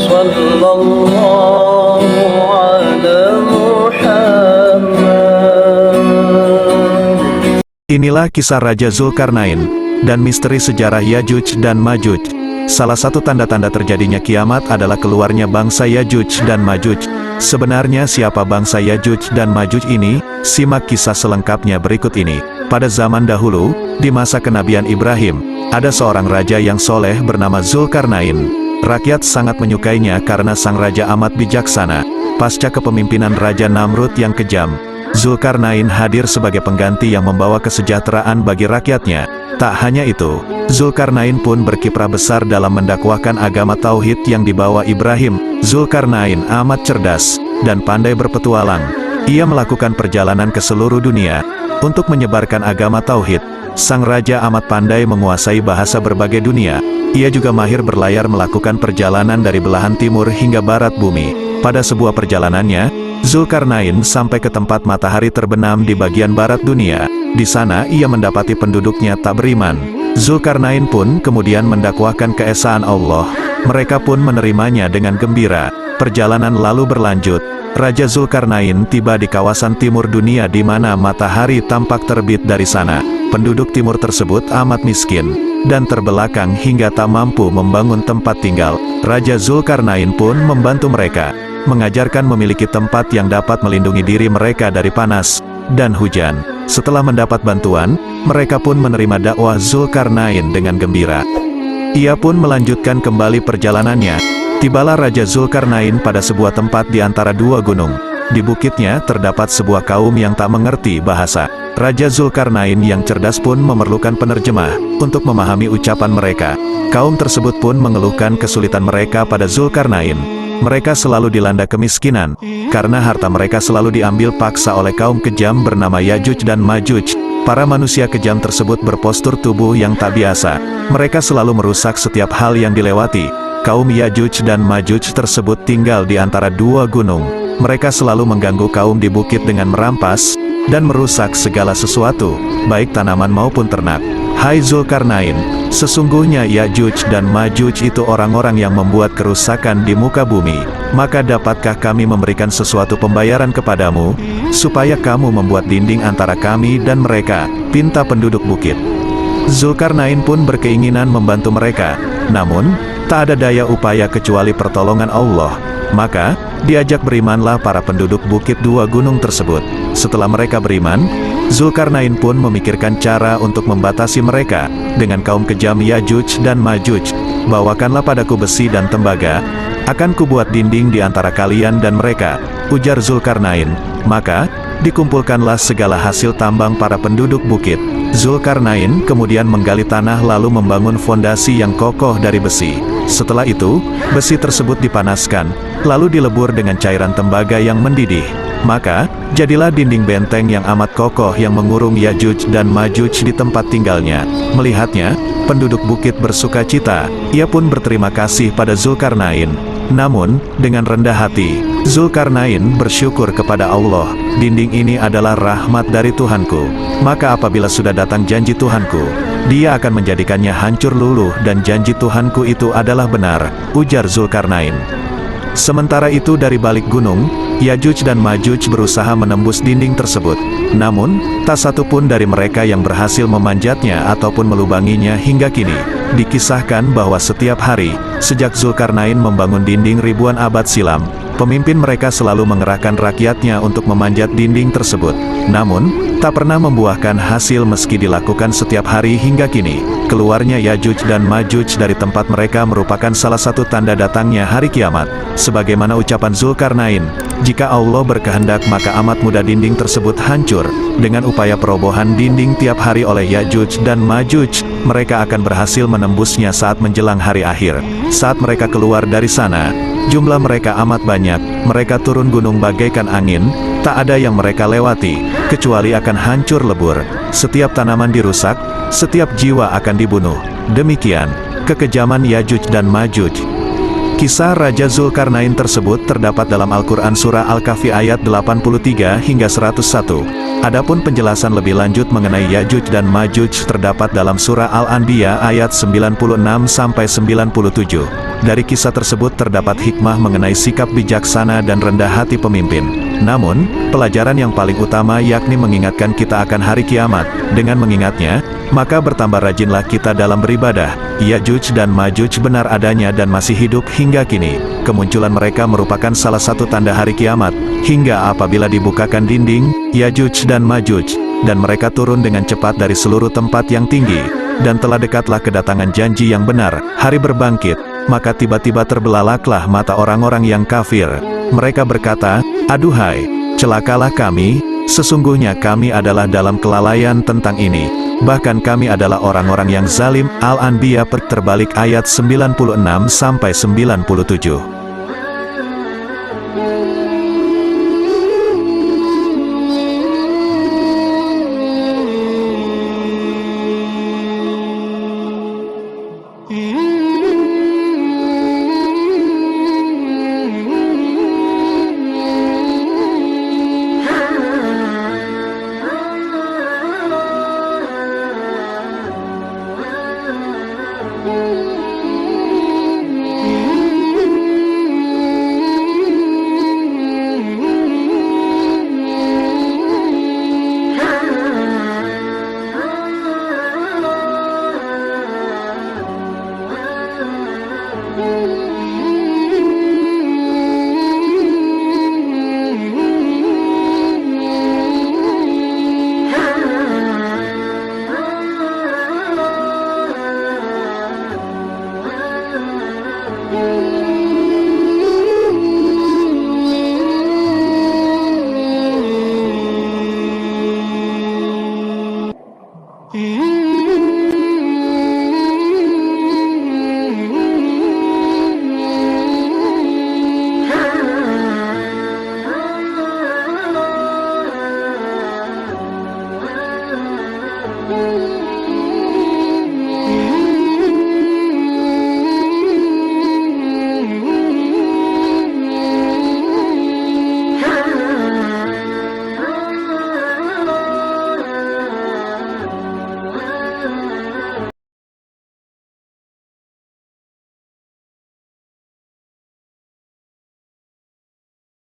Sallallahu ala Muhammad. Inilah kisah Raja Zulkarnain dan misteri sejarah Yajuj dan Majuj. Salah satu tanda-tanda terjadinya kiamat adalah keluarnya bangsa Yajuj dan Majuj. Sebenarnya siapa bangsa Yajuj dan Majuj ini? Simak kisah selengkapnya berikut ini. Pada zaman dahulu, di masa kenabian Ibrahim, ada seorang raja yang soleh bernama Zulkarnain. Rakyat sangat menyukainya karena sang raja amat bijaksana. Pasca kepemimpinan Raja Namrud yang kejam, Zulkarnain hadir sebagai pengganti yang membawa kesejahteraan bagi rakyatnya. Tak hanya itu, Zulkarnain pun berkiprah besar dalam mendakwahkan agama tauhid yang dibawa Ibrahim. Zulkarnain amat cerdas dan pandai berpetualang. Ia melakukan perjalanan ke seluruh dunia untuk menyebarkan agama tauhid. Sang raja amat pandai menguasai bahasa berbagai dunia. Ia juga mahir berlayar melakukan perjalanan dari belahan timur hingga barat bumi. Pada sebuah perjalanannya, Zulkarnain sampai ke tempat matahari terbenam di bagian barat dunia. Di sana ia mendapati penduduknya tak beriman. Zulkarnain pun kemudian mendakwahkan keesaan Allah. Mereka pun menerimanya dengan gembira. Perjalanan lalu berlanjut. Raja Zulkarnain tiba di kawasan timur dunia di mana matahari tampak terbit dari sana. Penduduk timur tersebut amat miskin dan terbelakang hingga tak mampu membangun tempat tinggal. Raja Zulkarnain pun membantu mereka, mengajarkan memiliki tempat yang dapat melindungi diri mereka dari panas dan hujan. Setelah mendapat bantuan, mereka pun menerima dakwah Zulkarnain dengan gembira. Ia pun melanjutkan kembali perjalanannya. Tibalah Raja Zulkarnain pada sebuah tempat di antara dua gunung. Di bukitnya terdapat sebuah kaum yang tak mengerti bahasa. Raja Zulkarnain yang cerdas pun memerlukan penerjemah untuk memahami ucapan mereka. Kaum tersebut pun mengeluhkan kesulitan mereka pada Zulkarnain. Mereka selalu dilanda kemiskinan, karena harta mereka selalu diambil paksa oleh kaum kejam bernama Yajuj dan Majuj. Para manusia kejam tersebut berpostur tubuh yang tak biasa. Mereka selalu merusak setiap hal yang dilewati. Kaum Yajuj dan Majuj tersebut tinggal di antara dua gunung. Mereka selalu mengganggu kaum di bukit dengan merampas dan merusak segala sesuatu, baik tanaman maupun ternak. Hai Zulkarnain, sesungguhnya Yajuj dan Majuj itu orang-orang yang membuat kerusakan di muka bumi. Maka dapatkah kami memberikan sesuatu pembayaran kepadamu, supaya kamu membuat dinding antara kami dan mereka? Pinta penduduk bukit. Zulkarnain pun berkeinginan membantu mereka, namun tak ada daya upaya kecuali pertolongan Allah. Maka, diajak berimanlah para penduduk bukit dua gunung tersebut. Setelah mereka beriman, Zulkarnain pun memikirkan cara untuk membatasi mereka dengan kaum kejam Yajuj dan Majuj. Bawakanlah padaku besi dan tembaga, akan kubuat dinding di antara kalian dan mereka, ujar Zulkarnain. Maka, dikumpulkanlah segala hasil tambang para penduduk bukit. Zulkarnain kemudian menggali tanah lalu membangun fondasi yang kokoh dari besi. Setelah itu, besi tersebut dipanaskan, lalu dilebur dengan cairan tembaga yang mendidih. Maka, jadilah dinding benteng yang amat kokoh yang mengurung Yajuj dan Majuj di tempat tinggalnya. Melihatnya, penduduk bukit bersuka cita. Ia pun berterima kasih pada Zulkarnain. Namun, dengan rendah hati, Zulkarnain bersyukur kepada Allah. Dinding ini adalah rahmat dari Tuhanku. Maka apabila sudah datang janji Tuhanku, Dia akan menjadikannya hancur luluh dan janji Tuhanku itu adalah benar, ujar Zulkarnain. Sementara itu dari balik gunung, Yajuj dan Majuj berusaha menembus dinding tersebut. Namun, tak satu pun dari mereka yang berhasil memanjatnya ataupun melubanginya hingga kini. Dikisahkan bahwa setiap hari, sejak Zulkarnain membangun dinding ribuan abad silam, pemimpin mereka selalu mengerahkan rakyatnya untuk memanjat dinding tersebut. Namun, tak pernah membuahkan hasil meski dilakukan setiap hari hingga kini. Keluarnya Yajuj dan Majuj dari tempat mereka merupakan salah satu tanda datangnya hari kiamat. Sebagaimana ucapan Zulkarnain, jika Allah berkehendak maka amat mudah dinding tersebut hancur. Dengan upaya perobohan dinding tiap hari oleh Yajuj dan Majuj, mereka akan berhasil menembusnya saat menjelang hari akhir. Saat mereka keluar dari sana, jumlah mereka amat banyak. Mereka turun gunung bagaikan angin, tak ada yang mereka lewati, kecuali akan hancur lebur. Setiap tanaman dirusak, setiap jiwa akan dibunuh. Demikian kekejaman Yajuj dan Majuj. Kisah Raja Zulkarnain tersebut terdapat dalam Al-Quran Surah Al-Kahfi ayat 83 hingga 101. Adapun penjelasan lebih lanjut mengenai Ya'juj dan Ma'juj terdapat dalam Surah Al-Anbiya ayat 96-97. Dari kisah tersebut terdapat hikmah mengenai sikap bijaksana dan rendah hati pemimpin. Namun, pelajaran yang paling utama yakni mengingatkan kita akan hari kiamat. Dengan mengingatnya, maka bertambah rajinlah kita dalam beribadah. Ya'juj dan Ma'juj benar adanya dan masih hidup hingga kini. Kemunculan mereka merupakan salah satu tanda hari kiamat, hingga apabila dibukakan dinding, Ya'juj dan Ma'juj, dan mereka turun dengan cepat dari seluruh tempat yang tinggi, dan telah dekatlah kedatangan janji yang benar, hari berbangkit, maka tiba-tiba terbelalaklah mata orang-orang yang kafir. Mereka berkata, "Aduhai, celakalah kami, sesungguhnya kami adalah dalam kelalaian tentang ini. Bahkan kami adalah orang-orang yang zalim." Al-Anbiya terbalik ayat 96-97.